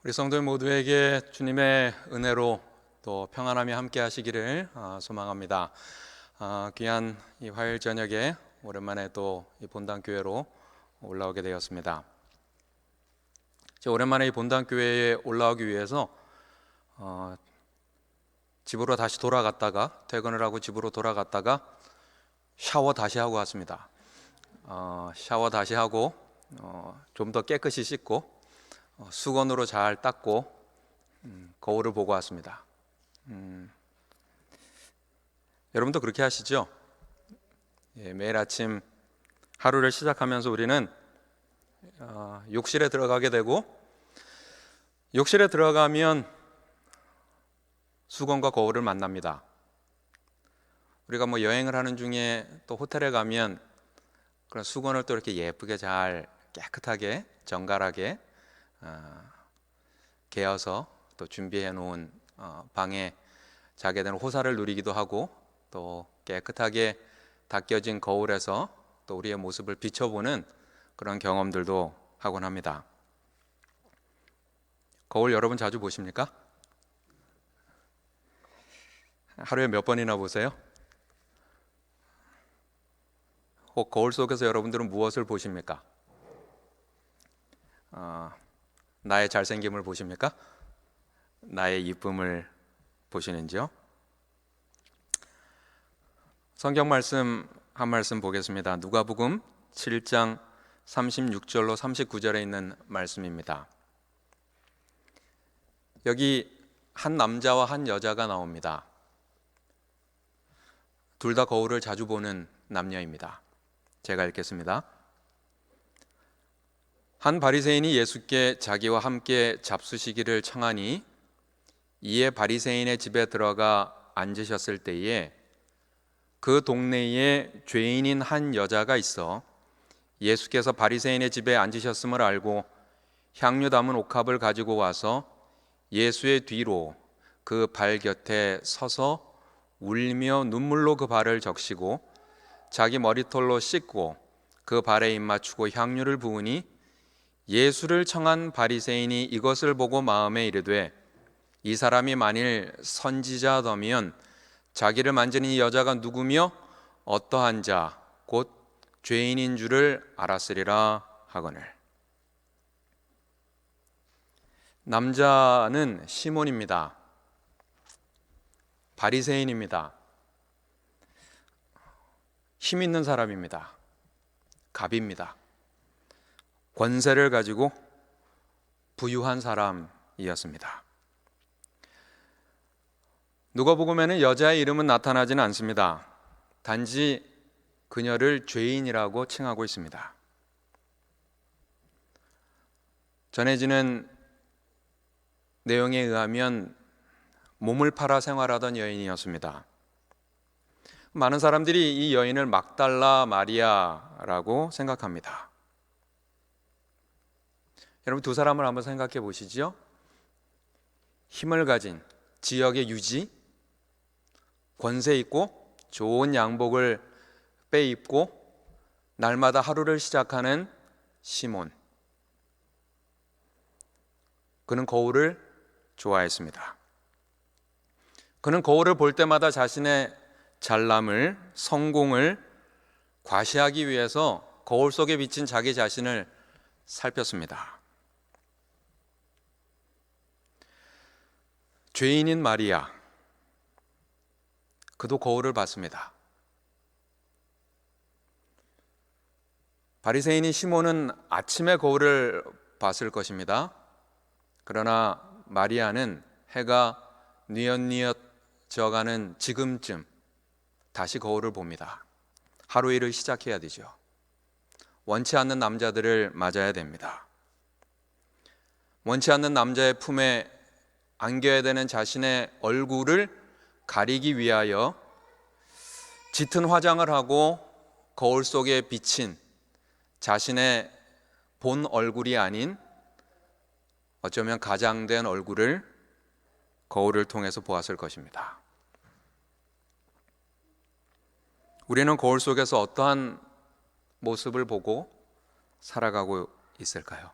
우리 성도들 모두에게 주님의 은혜로 또 평안함이 함께 하시기를 소망합니다. 귀한 이 화요일 저녁에 오랜만에 또 이 본당교회로 올라오게 되었습니다. 오랜만에 이 본당교회에 올라오기 위해서 집으로 다시 돌아갔다가 퇴근을 하고 집으로 돌아갔다가 샤워 다시 하고 왔습니다. 샤워 다시 하고 좀 더 깨끗이 씻고 수건으로 잘 닦고 거울을 보고 왔습니다. 여러분도 그렇게 하시죠? 매일 아침 하루를 시작하면서 우리는 욕실에 들어가게 되고, 욕실에 들어가면 수건과 거울을 만납니다. 우리가 여행을 하는 중에 또 호텔에 가면 그런 수건을 또 이렇게 예쁘게 잘 깨끗하게 정갈하게 개어서 또 준비해 놓은 방에 자게 되는 호사를 누리기도 하고, 또 깨끗하게 닦여진 거울에서 또 우리의 모습을 비춰보는 그런 경험들도 하곤 합니다. 거울 여러분 자주 보십니까? 하루에 몇 번이나 보세요? 혹 거울 속에서 여러분들은 무엇을 보십니까? 나의 잘생김을 보십니까? 나의 이쁨을 보시는지요? 성경 말씀 한 말씀 보겠습니다. 누가복음 7장 36절로 39절에 있는 말씀입니다. 여기 한 남자와 한 여자가 나옵니다. 둘 다 거울을 자주 보는 남녀입니다. 제가 읽겠습니다. 한 바리새인이 예수께 자기와 함께 잡수시기를 청하니, 이에 바리새인의 집에 들어가 앉으셨을 때에 그 동네에 죄인인 한 여자가 있어 예수께서 바리새인의 집에 앉으셨음을 알고 향유 담은 옥합을 가지고 와서 예수의 뒤로 그 발 곁에 서서 울며 눈물로 그 발을 적시고 자기 머리털로 씻고 그 발에 입맞추고 향유를 부으니, 예수를 청한 바리새인이 이것을 보고 마음에 이르되, 이 사람이 만일 선지자더면 자기를 만지는 이 여자가 누구며 어떠한 자 곧 죄인인 줄을 알았으리라 하거늘. 남자는 시몬입니다. 바리새인입니다. 힘 있는 사람입니다. 갑입니다. 권세를 가지고 부유한 사람이었습니다. 누가복음에는 여자의 이름은 나타나지는 않습니다. 단지 그녀를 죄인이라고 칭하고 있습니다. 전해지는 내용에 의하면 몸을 팔아 생활하던 여인이었습니다. 많은 사람들이 이 여인을 막달라 마리아라고 생각합니다. 여러분, 두 사람을 한번 생각해 보시죠. 힘을 가진 지역의 유지, 권세 있고 좋은 양복을 빼입고 날마다 하루를 시작하는 시몬. 그는 거울을 좋아했습니다. 그는 거울을 볼 때마다 자신의 잘남을, 성공을 과시하기 위해서 거울 속에 비친 자기 자신을 살폈습니다. 죄인인 마리아, 그도 거울을 봤습니다. 바리새인인 시몬은 아침에 거울을 봤을 것입니다. 그러나 마리아는 해가 뉘엿뉘엿 져가는 지금쯤 다시 거울을 봅니다. 하루 일을 시작해야 되죠. 원치 않는 남자들을 맞아야 됩니다. 원치 않는 남자의 품에 안겨야 되는 자신의 얼굴을 가리기 위하여 짙은 화장을 하고 거울 속에 비친 자신의 본 얼굴이 아닌 어쩌면 가장된 얼굴을 거울을 통해서 보았을 것입니다. 우리는 거울 속에서 어떠한 모습을 보고 살아가고 있을까요?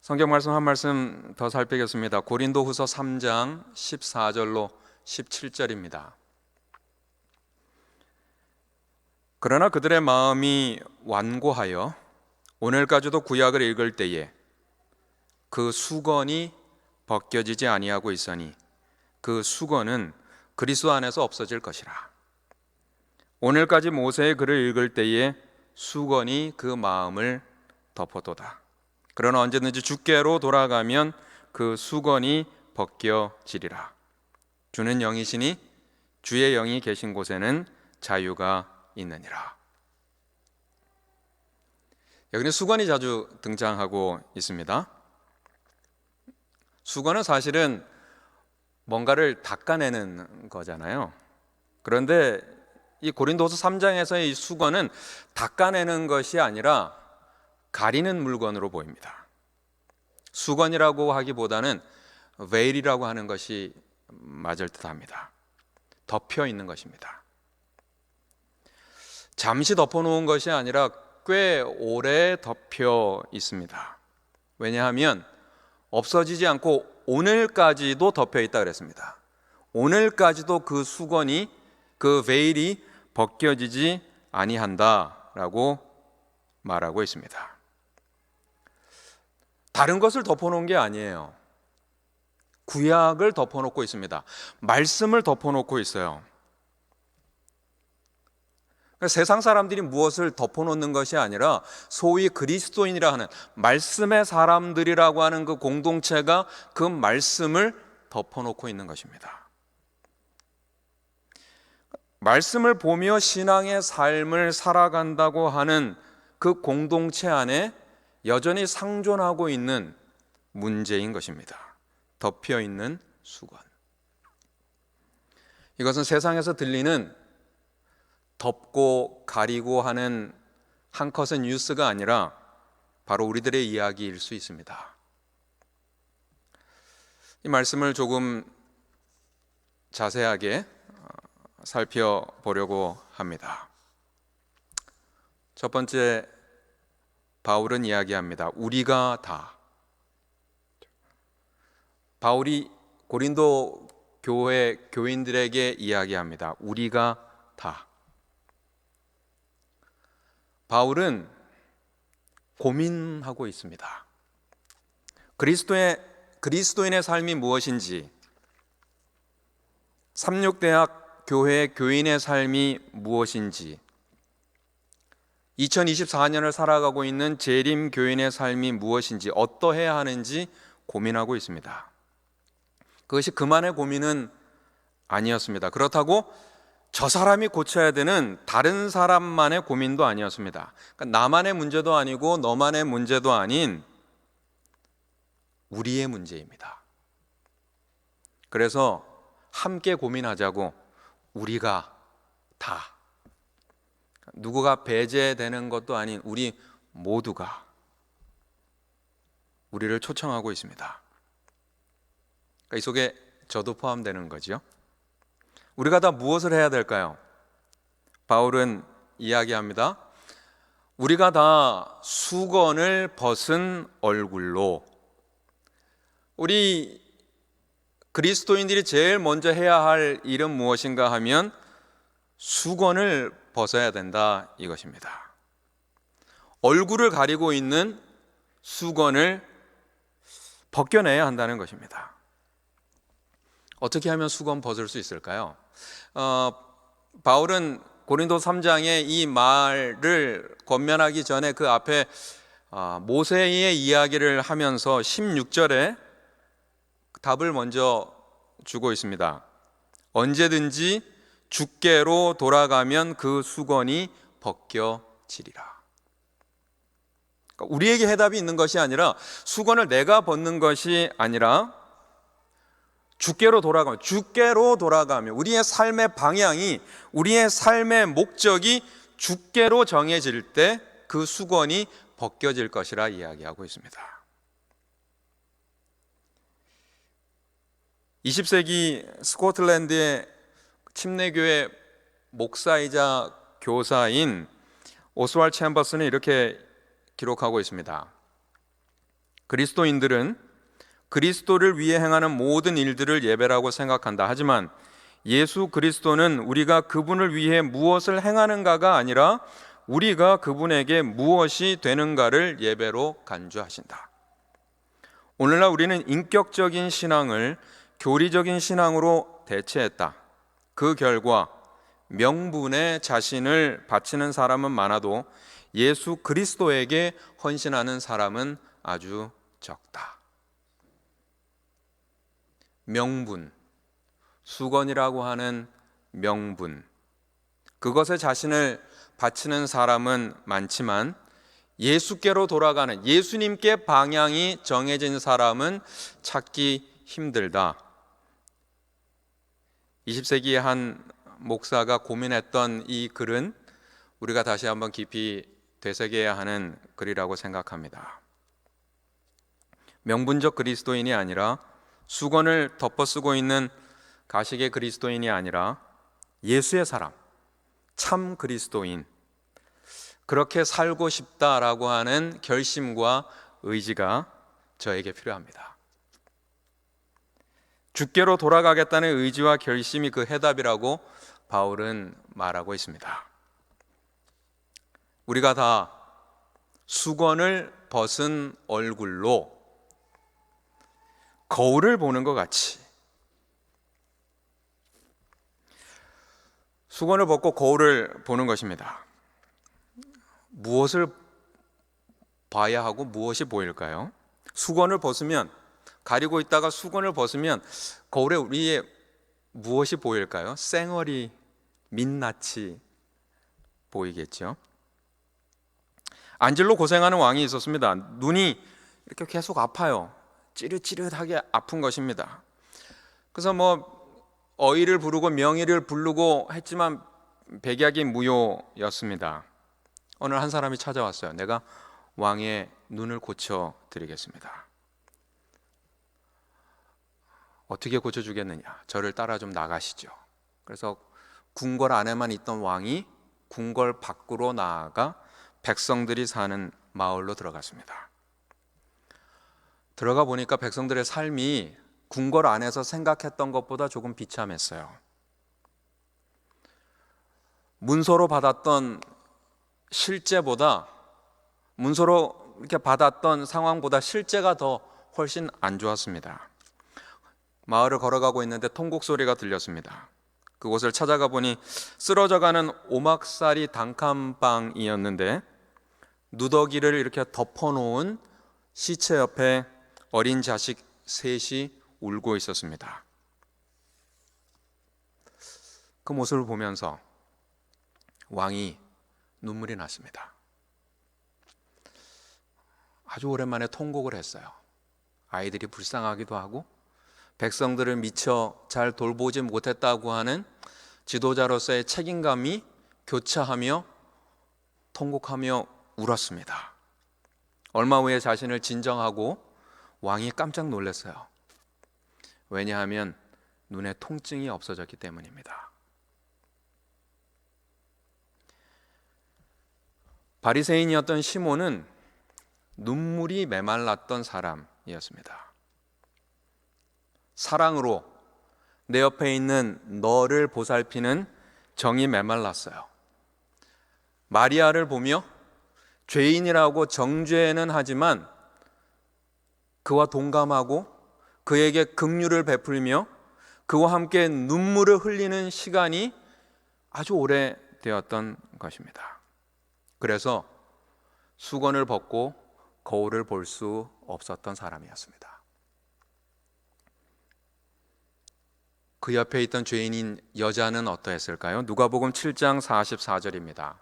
성경 말씀 한 말씀 더 살피겠습니다. 고린도후서 3장 14절로 17절입니다. 그러나 그들의 마음이 완고하여 오늘까지도 구약을 읽을 때에 그 수건이 벗겨지지 아니하고 있으니 그 수건은 그리스도 안에서 없어질 것이라. 오늘까지 모세의 글을 읽을 때에 수건이 그 마음을 덮어도다. 그러나 언제든지 주께로 돌아가면 그 수건이 벗겨지리라. 주는 영이시니 주의 영이 계신 곳에는 자유가 있느니라. 여기는 수건이 자주 등장하고 있습니다. 수건은 사실은 뭔가를 닦아내는 거잖아요. 그런데 이 고린도서 3장에서의 이 수건은 닦아내는 것이 아니라 가리는 물건으로 보입니다. 수건이라고 하기보다는 veil이라고 하는 것이 맞을 듯합니다. 덮여 있는 것입니다. 잠시 덮어놓은 것이 아니라 꽤 오래 덮여 있습니다. 왜냐하면 없어지지 않고 오늘까지도 덮여 있다 그랬습니다. 오늘까지도 그 수건이, 그 veil이 벗겨지지 아니한다라고 말하고 있습니다. 다른 것을 덮어놓은 게 아니에요. 구약을 덮어놓고 있습니다. 말씀을 덮어놓고 있어요. 세상 사람들이 무엇을 덮어놓는 것이 아니라 소위 그리스도인이라 하는 말씀의 사람들이라고 하는 그 공동체가 그 말씀을 덮어놓고 있는 것입니다. 말씀을 보며 신앙의 삶을 살아간다고 하는 그 공동체 안에 여전히 상존하고 있는 문제인 것입니다. 덮여 있는 수건. 이것은 세상에서 들리는 덮고 가리고 하는 한 컷의 뉴스가 아니라 바로 우리들의 이야기일 수 있습니다. 이 말씀을 조금 자세하게 살펴보려고 합니다. 첫 번째, 바울은 이야기합니다. 우리가 다. 바울이 고린도 교회 교인들에게 이야기합니다. 우리가 다. 바울은 고민하고 있습니다. 그리스도인의 삶이 무엇인지, 삼육대학 교회 교인의 삶이 무엇인지, 2024년을 살아가고 있는 재림 교인의 삶이 무엇인지, 어떠해야 하는지 고민하고 있습니다. 그것이 그만의 고민은 아니었습니다. 그렇다고 저 사람이 고쳐야 되는 다른 사람만의 고민도 아니었습니다. 그러니까 나만의 문제도 아니고 너만의 문제도 아닌 우리의 문제입니다. 그래서 함께 고민하자고, 우리가 다, 누구가 배제되는 것도 아닌 우리 모두가 우리를 초청하고 있습니다. 그러니까 이 속에 저도 포함되는 거죠. 우리가 다 무엇을 해야 될까요? 바울은 이야기합니다. 우리가 다 수건을 벗은 얼굴로. 우리 그리스도인들이 제일 먼저 해야 할 일은 무엇인가 하면 수건을 벗어야 된다, 이것입니다. 얼굴을 가리고 있는 수건을 벗겨내야 한다는 것입니다. 어떻게 하면 수건 벗을 수 있을까요? 바울은 고린도 3장에 이 말을 권면하기 전에 그 앞에 모세의 이야기를 하면서 16절에 답을 먼저 주고 있습니다. 언제든지 주께로 돌아가면 그 수건이 벗겨지리라. 그러니까 우리에게 해답이 있는 것이 아니라, 수건을 내가 벗는 것이 아니라 주께로 돌아가면 우리의 삶의 방향이, 우리의 삶의 목적이 주께로 정해질 때 그 수건이 벗겨질 것이라 이야기하고 있습니다. 20세기 스코틀랜드의 침례교회 목사이자 교사인 오스왈드 챔버스는 이렇게 기록하고 있습니다. 그리스도인들은 그리스도를 위해 행하는 모든 일들을 예배라고 생각한다. 하지만 예수 그리스도는 우리가 그분을 위해 무엇을 행하는가가 아니라 우리가 그분에게 무엇이 되는가를 예배로 간주하신다. 오늘날 우리는 인격적인 신앙을 교리적인 신앙으로 대체했다. 그 결과 명분에 자신을 바치는 사람은 많아도 예수 그리스도에게 헌신하는 사람은 아주 적다. 명분, 수건이라고 하는 명분, 그것에 자신을 바치는 사람은 많지만 예수께로 돌아가는, 예수님께 방향이 정해진 사람은 찾기 힘들다. 20세기의 한 목사가 고민했던 이 글은 우리가 다시 한번 깊이 되새겨야 하는 글이라고 생각합니다. 명분적 그리스도인이 아니라, 수건을 덮어쓰고 있는 가식의 그리스도인이 아니라 예수의 사람, 참 그리스도인, 그렇게 살고 싶다라고 하는 결심과 의지가 저에게 필요합니다. 주께로 돌아가겠다는 의지와 결심이 그 해답이라고 바울은 말하고 있습니다. 우리가 다 수건을 벗은 얼굴로 거울을 보는 것 같이, 수건을 벗고 거울을 보는 것입니다. 무엇을 봐야 하고 무엇이 보일까요? 수건을 벗으면, 가리고 있다가 수건을 벗으면 거울에 우리의 무엇이 보일까요? 쌩얼이, 민낯이 보이겠죠. 안질로 고생하는 왕이 있었습니다. 눈이 이렇게 계속 아파요. 찌릿찌릿하게 아픈 것입니다. 그래서 어이를 부르고 명의를 부르고 했지만 백약이 무효였습니다. 어느 한 사람이 찾아왔어요. 내가 왕의 눈을 고쳐 드리겠습니다. 어떻게 고쳐주겠느냐? 저를 따라 좀 나가시죠. 그래서 궁궐 안에만 있던 왕이 궁궐 밖으로 나아가 백성들이 사는 마을로 들어갔습니다. 들어가 보니까 백성들의 삶이 궁궐 안에서 생각했던 것보다 조금 비참했어요. 문서로 받았던 실제보다, 문서로 이렇게 받았던 상황보다 실제가 더 훨씬 안 좋았습니다. 마을을 걸어가고 있는데 통곡 소리가 들렸습니다. 그곳을 찾아가 보니 쓰러져가는 오막살이 단칸방이었는데 누더기를 이렇게 덮어놓은 시체 옆에 어린 자식 셋이 울고 있었습니다. 그 모습을 보면서 왕이 눈물이 났습니다. 아주 오랜만에 통곡을 했어요. 아이들이 불쌍하기도 하고 백성들을 미처 잘 돌보지 못했다고 하는 지도자로서의 책임감이 교차하며 통곡하며 울었습니다. 얼마 후에 자신을 진정하고 왕이 깜짝 놀랐어요. 왜냐하면 눈에 통증이 없어졌기 때문입니다. 바리새인이었던 시몬은 눈물이 메말랐던 사람이었습니다. 사랑으로 내 옆에 있는 너를 보살피는 정이 메말랐어요. 마리아를 보며 죄인이라고 정죄는 하지만 그와 동감하고 그에게 긍휼을 베풀며 그와 함께 눈물을 흘리는 시간이 아주 오래되었던 것입니다. 그래서 수건을 벗고 거울을 볼 수 없었던 사람이었습니다. 그 옆에 있던 죄인인 여자는 어떠했을까요? 누가복음 7장 44절입니다.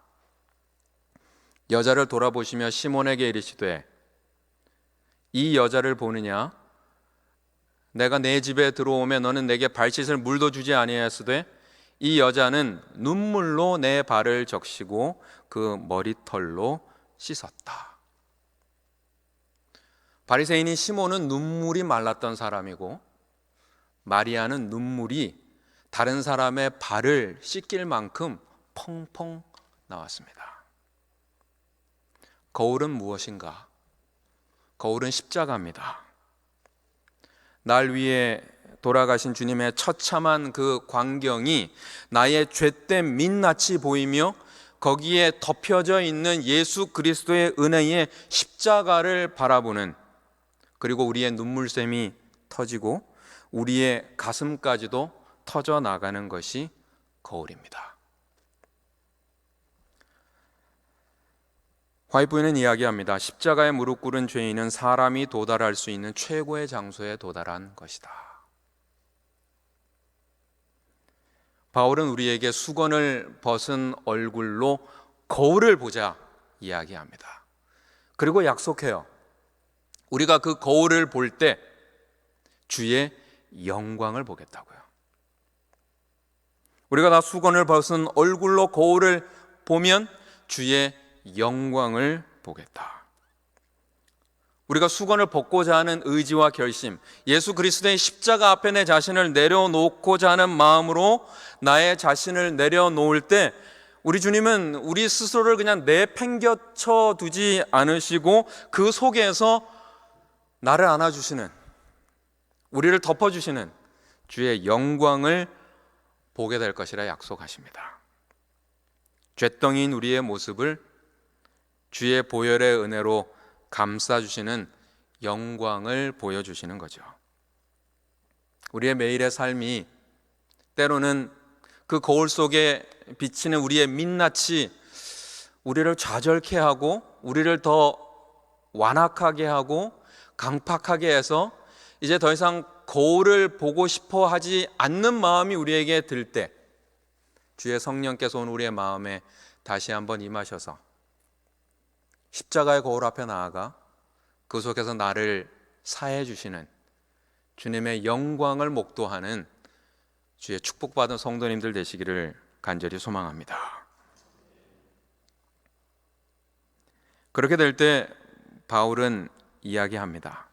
여자를 돌아보시며 시몬에게 이르시되 이 여자를 보느냐? 내가 내 집에 들어오면 너는 내게 발짓을 물도 주지 아니하였으되 이 여자는 눈물로 내 발을 적시고 그 머리털로 씻었다. 바리새인인 시몬은 눈물이 말랐던 사람이고 마리아는 눈물이 다른 사람의 발을 씻길 만큼 펑펑 나왔습니다. 거울은 무엇인가? 거울은 십자가입니다. 날 위해 돌아가신 주님의 처참한 그 광경이 나의 죄된 민낯이 보이며 거기에 덮여져 있는 예수 그리스도의 은혜의 십자가를 바라보는, 그리고 우리의 눈물샘이 터지고 우리의 가슴까지도 터져 나가는 것이 거울입니다. 화이트는 이야기합니다. 십자가에 무릎 꿇은 죄인은 사람이 도달할 수 있는 최고의 장소에 도달한 것이다. 바울은 우리에게 수건을 벗은 얼굴로 거울을 보자 이야기합니다. 그리고 약속해요. 우리가 그 거울을 볼 때 주의 영광을 보겠다고요. 우리가 다 수건을 벗은 얼굴로 거울을 보면 주의 영광을 보겠다. 우리가 수건을 벗고자 하는 의지와 결심, 예수 그리스도의 십자가 앞에 내 자신을 내려놓고자 하는 마음으로 나의 자신을 내려놓을 때 우리 주님은 우리 스스로를 그냥 내팽겨쳐 두지 않으시고 그 속에서 나를 안아주시는, 우리를 덮어주시는 주의 영광을 보게 될 것이라 약속하십니다. 죄덩이인 우리의 모습을 주의 보혈의 은혜로 감싸주시는 영광을 보여주시는 거죠. 우리의 매일의 삶이 때로는 그 거울 속에 비치는 우리의 민낯이 우리를 좌절케 하고 우리를 더 완악하게 하고 강팍하게 해서 이제 더 이상 거울을 보고 싶어 하지 않는 마음이 우리에게 들 때 주의 성령께서 오늘 우리의 마음에 다시 한번 임하셔서 십자가의 거울 앞에 나아가 그 속에서 나를 사해 주시는 주님의 영광을 목도하는 주의 축복받은 성도님들 되시기를 간절히 소망합니다. 그렇게 될 때 바울은 이야기합니다.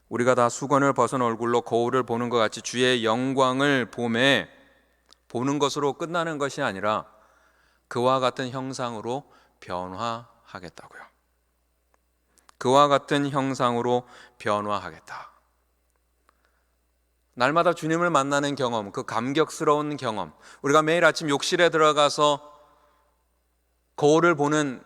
우리가 다 수건을 벗은 얼굴로 거울을 보는 것 같이 주의 영광을 보는 것으로 끝나는 것이 아니라 그와 같은 형상으로 변화하겠다고요. 그와 같은 형상으로 변화하겠다. 날마다 주님을 만나는 경험, 그 감격스러운 경험, 우리가 매일 아침 욕실에 들어가서 거울을 보는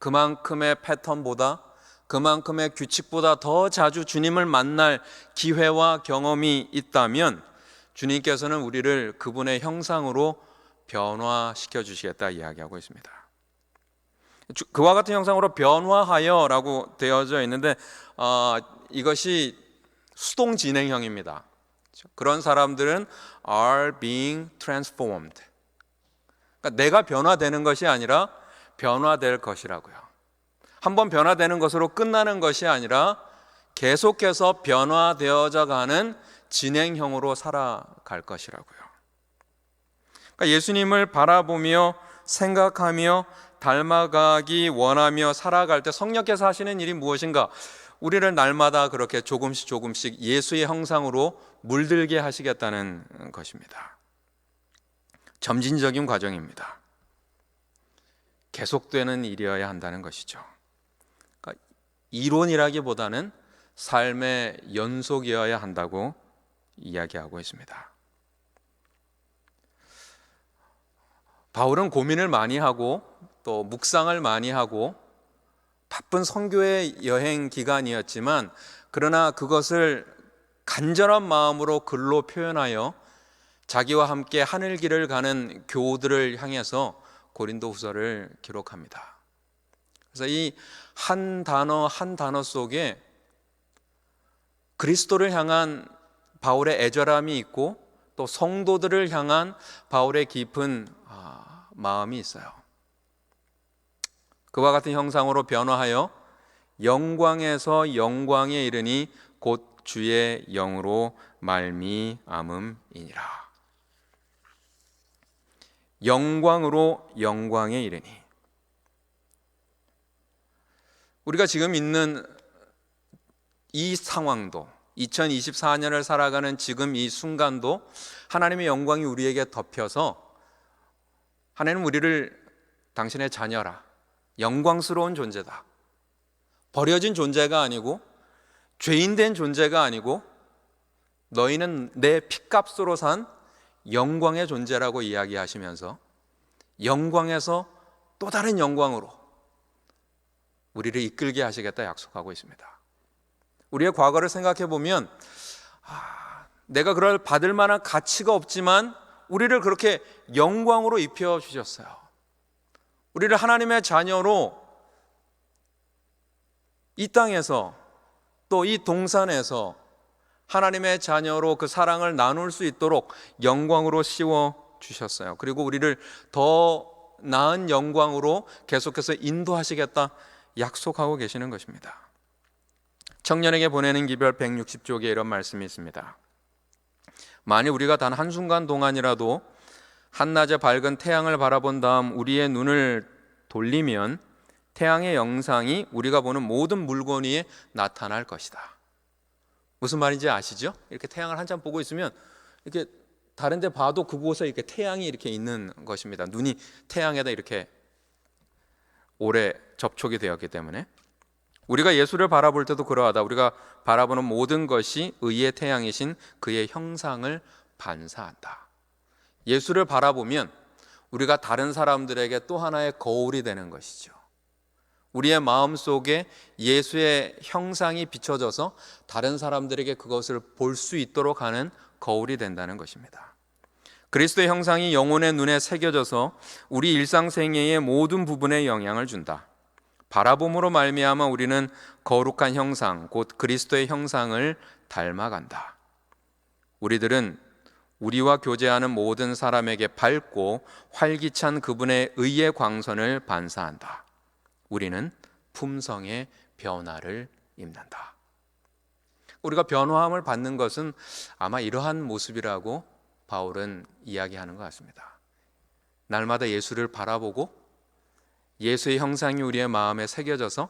그만큼의 패턴보다, 그만큼의 규칙보다 더 자주 주님을 만날 기회와 경험이 있다면 주님께서는 우리를 그분의 형상으로 변화시켜 주시겠다 이야기하고 있습니다. 그와 같은 형상으로 변화하여 라고 되어져 있는데 이것이 수동 진행형입니다. 그런 사람들은 are being transformed. 그러니까 내가 변화되는 것이 아니라 변화될 것이라고요. 한번 변화되는 것으로 끝나는 것이 아니라 계속해서 변화되어져 가는 진행형으로 살아갈 것이라고요. 그러니까 예수님을 바라보며 생각하며 닮아가기 원하며 살아갈 때 성령께서 하시는 일이 무엇인가? 우리를 날마다 그렇게 조금씩 예수의 형상으로 물들게 하시겠다는 것입니다. 점진적인 과정입니다. 계속되는 일이어야 한다는 것이죠. 그러니까 이론이라기보다는 삶의 연속이어야 한다고 이야기하고 있습니다. 바울은 고민을 많이 하고 또 묵상을 많이 하고 바쁜 선교의 여행 기간이었지만 그러나 그것을 간절한 마음으로 글로 표현하여 자기와 함께 하늘길을 가는 교우들을 향해서 고린도후서를 기록합니다. 그래서 이 한 단어 한 단어 속에 그리스도를 향한 바울의 애절함이 있고 또 성도들을 향한 바울의 깊은 마음이 있어요. 그와 같은 형상으로 변화하여 영광에서 영광에 이르니 곧 주의 영으로 말미암음이니라. 영광으로 영광에 이르니, 우리가 지금 있는 이 상황도 2024년을 살아가는 지금 이 순간도 하나님의 영광이 우리에게 덮여서 하나님 우리를 당신의 자녀라, 영광스러운 존재다, 버려진 존재가 아니고 죄인된 존재가 아니고 너희는 내 피값으로 산 영광의 존재라고 이야기하시면서 영광에서 또 다른 영광으로 우리를 이끌게 하시겠다 약속하고 있습니다. 우리의 과거를 생각해 보면 내가 그럴 받을 만한 가치가 없지만 우리를 그렇게 영광으로 입혀 주셨어요. 우리를 하나님의 자녀로 이 땅에서 또 이 동산에서 하나님의 자녀로 그 사랑을 나눌 수 있도록 영광으로 씌워 주셨어요. 그리고 우리를 더 나은 영광으로 계속해서 인도하시겠다 약속하고 계시는 것입니다. 청년에게 보내는 기별 160쪽에 이런 말씀이 있습니다. 만일 우리가 단 한순간 동안이라도 한낮에 밝은 태양을 바라본 다음 우리의 눈을 돌리면 태양의 영상이 우리가 보는 모든 물건 위에 나타날 것이다. 무슨 말인지 아시죠? 이렇게 태양을 한참 보고 있으면 이렇게 다른 데 봐도 그곳에 이렇게 태양이 이렇게 있는 것입니다. 눈이 태양에다 이렇게 오래 접촉이 되었기 때문에. 우리가 예수를 바라볼 때도 그러하다. 우리가 바라보는 모든 것이 의의 태양이신 그의 형상을 반사한다. 예수를 바라보면 우리가 다른 사람들에게 또 하나의 거울이 되는 것이죠. 우리의 마음속에 예수의 형상이 비춰져서 다른 사람들에게 그것을 볼 수 있도록 하는 거울이 된다는 것입니다. 그리스도의 형상이 영혼의 눈에 새겨져서 우리 일상생애의 모든 부분에 영향을 준다. 바라봄으로 말미암아 우리는 거룩한 형상, 곧 그리스도의 형상을 닮아간다. 우리들은 우리와 교제하는 모든 사람에게 밝고 활기찬 그분의 의의 광선을 반사한다. 우리는 품성의 변화를 입는다. 우리가 변화함을 받는 것은 아마 이러한 모습이라고 바울은 이야기하는 것 같습니다. 날마다 예수를 바라보고 예수의 형상이 우리의 마음에 새겨져서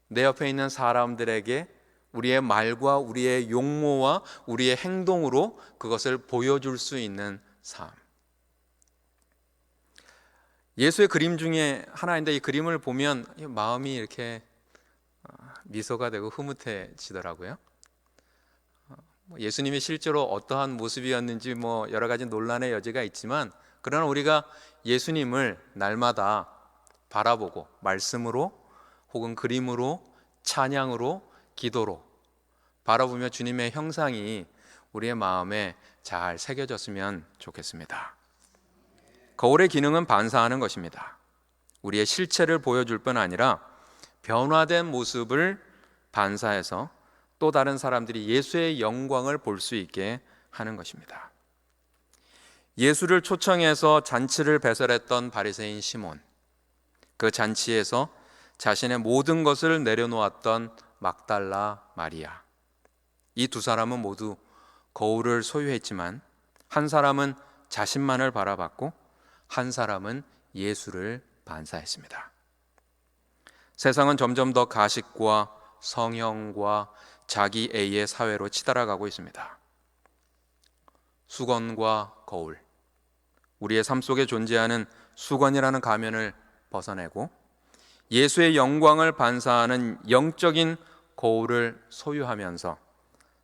내 옆에 있는 사람들에게 우리의 말과 우리의 용모와 우리의 행동으로 그것을 보여줄 수 있는 삶. 예수의 그림 중에 하나인데 이 그림을 보면 마음이 이렇게 미소가 되고 흐뭇해지더라고요. 예수님이 실제로 어떠한 모습이었는지 여러 가지 논란의 여지가 있지만, 그러나 우리가 예수님을 날마다 바라보고 말씀으로 혹은 그림으로 찬양으로 기도로 바라보며 주님의 형상이 우리의 마음에 잘 새겨졌으면 좋겠습니다. 거울의 기능은 반사하는 것입니다. 우리의 실체를 보여줄 뿐 아니라 변화된 모습을 반사해서 또 다른 사람들이 예수의 영광을 볼 수 있게 하는 것입니다. 예수를 초청해서 잔치를 배설했던 바리새인 시몬, 그 잔치에서 자신의 모든 것을 내려놓았던 막달라 마리아, 이 두 사람은 모두 거울을 소유했지만 한 사람은 자신만을 바라봤고 한 사람은 예수를 반사했습니다. 세상은 점점 더 가식과 성형과 자기애의 사회로 치달아가고 있습니다. 수건과 거울, 우리의 삶 속에 존재하는 수건이라는 가면을 벗어내고 예수의 영광을 반사하는 영적인 거울을 소유하면서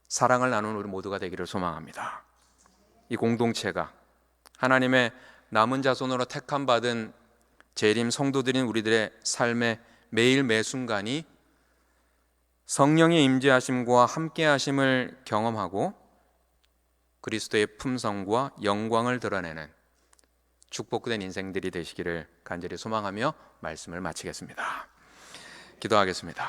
사랑을 나누는 우리 모두가 되기를 소망합니다. 이 공동체가 하나님의 남은 자손으로 택함 받은 재림 성도들인 우리들의 삶의 매일 매 순간이 성령의 임재하심과 함께하심을 경험하고 그리스도의 품성과 영광을 드러내는 축복된 인생들이 되시기를 간절히 소망하며 말씀을 마치겠습니다. 기도하겠습니다.